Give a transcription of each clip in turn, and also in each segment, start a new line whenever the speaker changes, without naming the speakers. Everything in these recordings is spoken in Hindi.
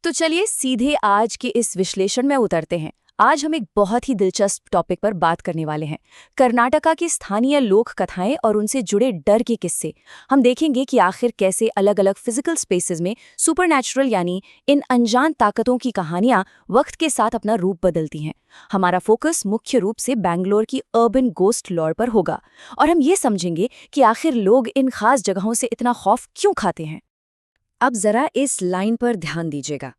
तो चलिए सीधे आज के इस विश्लेषण में उतरते हैं। आज हम एक बहुत ही दिलचस्प टॉपिक पर बात करने वाले हैं, कर्नाटका की स्थानीय लोक कथाएं और उनसे जुड़े डर के किस्से। हम देखेंगे कि आखिर कैसे अलग अलग फिजिकल स्पेसेस में सुपरनैचुरल यानी इन अनजान ताकतों की कहानियां वक्त के साथ अपना रूप बदलती हैं। हमारा फोकस मुख्य रूप से बैंगलोर की अर्बन गोस्ट लॉर पर होगा और हम ये समझेंगे कि आखिर लोग इन खास जगहों से इतना खौफ क्यों खाते हैं।
अब जरा इस लाइन पर ध्यान दीजिएगा,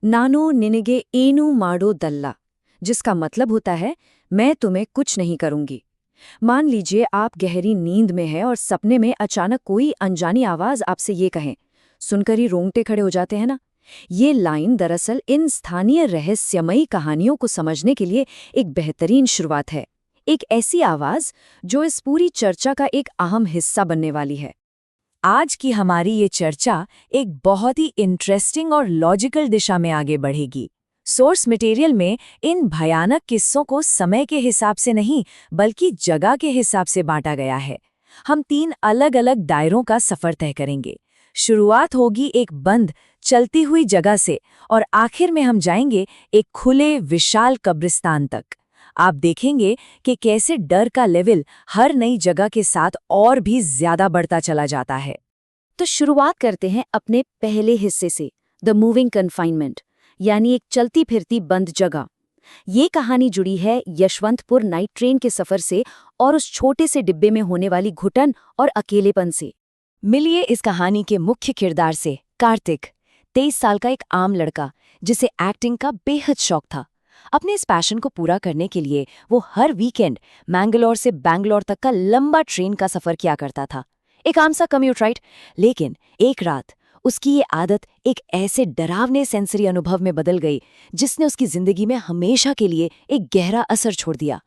नानो निनगे एनु माडो दल्ला, जिसका मतलब होता है मैं तुम्हें कुछ नहीं करूंगी। मान लीजिए आप गहरी नींद में हैं और सपने में अचानक कोई अनजानी आवाज आपसे ये कहे, सुनकर ही रोंगटे खड़े हो जाते हैं ना। ये लाइन दरअसल इन स्थानीय रहस्यमयी कहानियों को समझने के लिए एक बेहतरीन शुरुआत है, एक ऐसी आवाज जो इस पूरी चर्चा का एक अहम हिस्सा बनने वाली है। आज की हमारी ये चर्चा एक बहुत ही इंटरेस्टिंग और लॉजिकल दिशा में आगे बढ़ेगी। सोर्स मटेरियल में इन भयानक किस्सों को समय के हिसाब से नहीं बल्कि जगह के हिसाब से बांटा गया है। हम 3 अलग अलग दायरों का सफर तय करेंगे। शुरुआत होगी एक बंद चलती हुई जगह से और आखिर में हम जाएंगे एक खुले विशाल कब्रिस्तान तक। आप देखेंगे कि कैसे डर का लेवल हर नई जगह के साथ और भी ज्यादा बढ़ता चला जाता है।
तो शुरुआत करते हैं अपने पहले हिस्से से, द मूविंग कन्फाइनमेंट, यानी एक चलती फिरती बंद जगह। ये कहानी जुड़ी है यशवंतपुर नाइट ट्रेन के सफर से और उस छोटे से डिब्बे में होने वाली घुटन और अकेलेपन से। मिलिए इस कहानी के मुख्य किरदार से, कार्तिक, 23 साल का एक आम लड़का जिसे एक्टिंग का बेहद शौक था। अपने इस पैशन को पूरा करने के लिए वो हर वीकेंड मैंगलोर से बैंगलोर तक का लंबा ट्रेन का सफर किया करता था। एक आम सा कम्यूट, राइट? लेकिन एक रात उसकी ये आदत एक ऐसे डरावने सेंसरी अनुभव में बदल गई जिसने उसकी जिंदगी में हमेशा के लिए एक गहरा असर छोड़ दिया।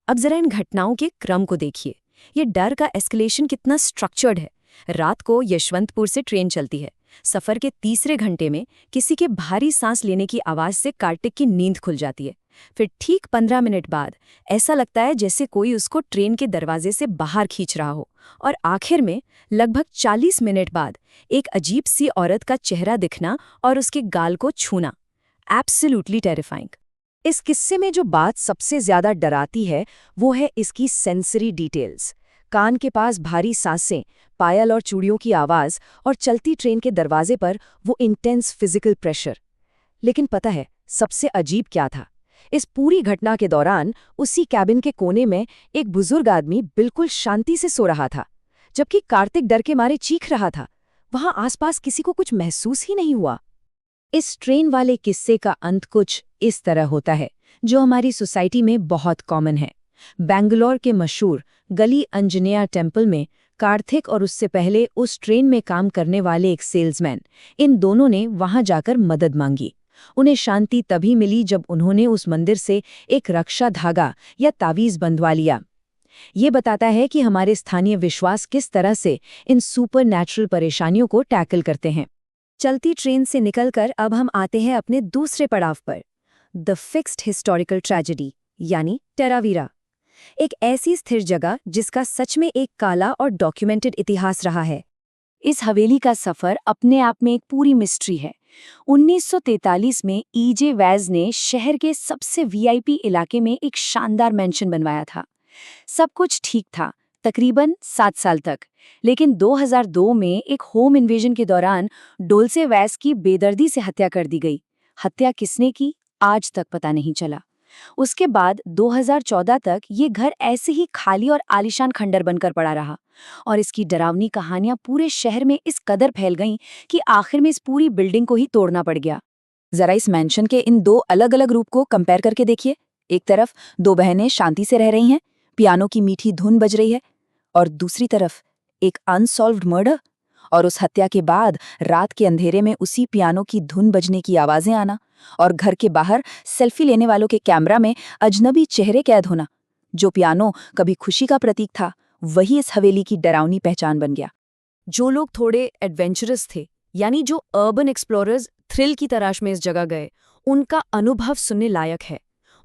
अब जरा इन घटनाओं के क्रम को देखिए। ये डर का एस्केलेशन कितना स्ट्रक्चर्ड है। रात को यशवंतपुर से ट्रेन चलती है। सफर के तीसरे घंटे में किसी के भारी सांस लेने की आवाज से कार्तिक की नींद खुल जाती है। फिर ठीक 15 मिनट बाद ऐसा लगता है जैसे कोई उसको ट्रेन के दरवाजे से बाहर खींच रहा हो। और आखिर में लगभग 40 मिनट बाद एक अजीब सी औरत का चेहरा दिखना और उसके गाल को छूना। Absolutely terrifying. इस किस्से में जो बात सबसे ज्यादा डराती है वो है इसकी सेंसरी डिटेल्स। कान के पास भारी सांसें, पायल और चूड़ियों की आवाज और चलती ट्रेन के दरवाजे पर वो इंटेंस फिजिकल प्रेशर। लेकिन पता है सबसे अजीब क्या था? इस पूरी घटना के दौरान उसी कैबिन के कोने में एक बुजुर्ग आदमी बिल्कुल शांति से सो रहा था, जबकि कार्तिक डर के मारे चीख रहा था। वहां आसपास किसी को कुछ महसूस ही नहीं हुआ। इस ट्रेन वाले किस्से का अंत कुछ इस तरह होता है, जो हमारी सोसाइटी में बहुत कॉमन है। बैंगलोर के मशहूर गली अंजनेया टेम्पल में कार्तिक और उससे पहले उस ट्रेन में काम करने वाले एक सेल्समैन, इन दोनों ने वहां जाकर मदद मांगी। उन्हें शांति तभी मिली जब उन्होंने उस मंदिर से एक रक्षा धागा या तावीज बंधवा लिया। ये बताता है कि हमारे स्थानीय विश्वास किस तरह से इन सुपर नेचुरल परेशानियों को टैकल करते हैं। चलती ट्रेन से निकलकर अब हम आते हैं अपने दूसरे पड़ाव पर, द फिक्स्ड हिस्टोरिकल ट्रेजेडी यानी टेरावीरा। एक ऐसी स्थिर जगह जिसका सच में एक काला और डॉक्यूमेंटेड इतिहास रहा है। इस हवेली का सफर अपने आप में एक पूरी मिस्ट्री है। 1943 में ईजे वैज ने शहर के सबसे वीआईपी इलाके में एक शानदार मेंशन बनवाया था। सब कुछ ठीक था तकरीबन 7 साल तक, लेकिन 2002 में एक होम इन्वेजन के दौरान डोल्से वैज की बेदर्दी से हत्या कर दी गई। हत्या किसने की आज तक पता नहीं चला। उसके बाद 2014 तक ये घर ऐसे ही खाली और आलीशान खंडर बनकर पड़ा रहा और इसकी डरावनी कहानियां पूरे शहर में इस कदर फैल गईं कि आखिर में इस पूरी बिल्डिंग को ही तोड़ना पड़ गया। जरा इस मेंशन के इन 2 अलग-अलग रूप को कंपेयर करके देखिए। एक तरफ 2 बहनें शांति से रह रही हैं, पियानो की मीठी धुन बज रही है, और दूसरी तरफ एक अनसॉल्व्ड मर्डर। और उस हत्या के बाद रात के अंधेरे में उसी पियानो की धुन बजने की आवाजें आना और घर के बाहर सेल्फी लेने वालों के कैमरा में अजनबी चेहरे कैद होना। जो पियानो कभी खुशी का प्रतीक था, वही इस हवेली की डरावनी पहचान बन गया। जो लोग थोड़े एडवेंचरस थे, यानी जो अर्बन एक्सप्लोरर्स थ्रिल की तलाश में इस जगह गए, उनका अनुभव सुनने लायक है।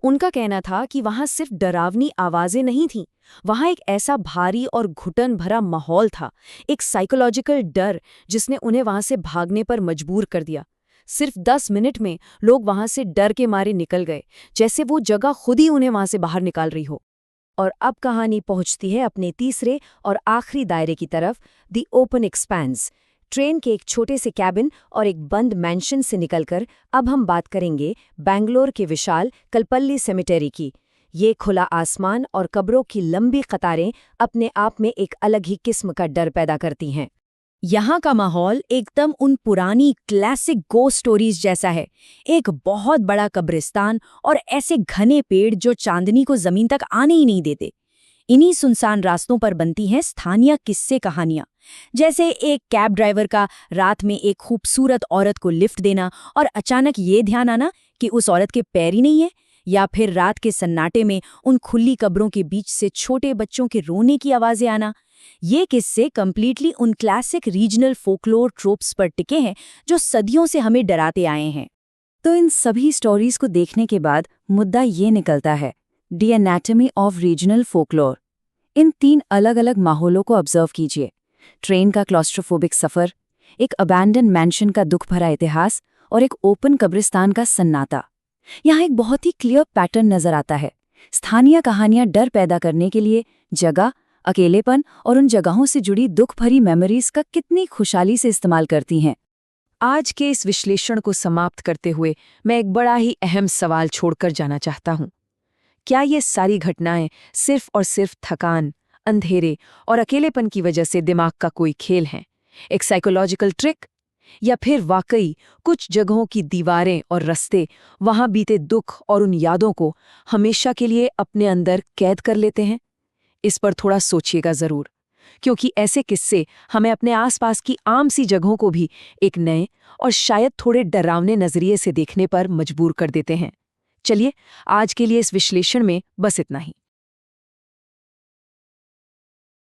उनका कहना था कि वहां सिर्फ डरावनी आवाजें नहीं थीं, वहां एक ऐसा भारी और घुटन भरा माहौल था, एक साइकोलॉजिकल डर जिसने उन्हें वहां से भागने पर मजबूर कर दिया।
सिर्फ 10 मिनट में लोग वहां से डर के मारे निकल गए, जैसे वो जगह खुद ही उन्हें वहां से बाहर निकाल रही हो। और अब कहानी पहुंचती है अपने तीसरे और आखिरी दायरे की तरफ, द ओपन एक्सपेंस। ट्रेन के एक छोटे से कैबिन और एक बंद मैंशन से निकलकर अब हम बात करेंगे बैंगलोर के विशाल कलपल्ली सेमेटेरी की। ये खुला आसमान और कब्रों की लंबी कतारें अपने आप में एक अलग ही किस्म का डर पैदा करती हैं। यहाँ का माहौल एकदम उन पुरानी क्लासिक गोस्ट स्टोरीज जैसा है। एक बहुत बड़ा कब्रिस्तान और ऐसे घने पेड़ जो चांदनी को जमीन तक आने ही नहीं देते। इन्हीं सुनसान रास्तों पर बनती हैं स्थानीय किस्से कहानियां, जैसे एक कैब ड्राइवर का रात में एक खूबसूरत औरत को लिफ्ट देना और अचानक ये ध्यान आना कि उस औरत के पैर ही नहीं है, या फिर रात के सन्नाटे में उन खुली कब्रों के बीच से छोटे बच्चों के रोने की आवाजें आना। ये किस्से कंप्लीटली उन क्लासिक रीजनल फोकलोर ट्रोप्स पर टिके हैं जो सदियों से हमें डराते आए हैं। तो इन सभी स्टोरीज को देखने के बाद मुद्दा ये निकलता है, the anatomy of regional folklore. इन 3 अलग अलग माहौलों को ऑब्जर्व कीजिए। ट्रेन का क्लॉस्ट्रोफोबिक सफर, एक अबैंडन मैंशन का दुख भरा इतिहास और एक ओपन कब्रिस्तान का सन्नाटा। यहाँ एक बहुत ही क्लियर पैटर्न नजर आता है। स्थानीय कहानियां डर पैदा करने के लिए जगह, अकेलेपन और उन जगहों से जुड़ी दुख भरी मेमोरीज का कितनी खुशहाली से इस्तेमाल करती हैं। आज के इस विश्लेषण को समाप्त करते हुए मैं एक बड़ा ही अहम सवाल छोड़कर जाना चाहता हूँ। क्या ये सारी घटनाएं सिर्फ और सिर्फ थकान, अंधेरे और अकेलेपन की वजह से दिमाग का कोई खेल है, एक साइकोलॉजिकल ट्रिक, या फिर वाकई कुछ जगहों की दीवारें और रास्ते वहां बीते दुख और उन यादों को हमेशा के लिए अपने अंदर कैद कर लेते हैं? इस पर थोड़ा सोचिएगा जरूर, क्योंकि ऐसे किस्से हमें अपने आसपास की आम सी जगहों को भी एक नए और शायद थोड़े डरावने नजरिए से देखने पर मजबूर कर देते हैं। चलिए, आज के लिए इस विश्लेषण में बस इतना ही।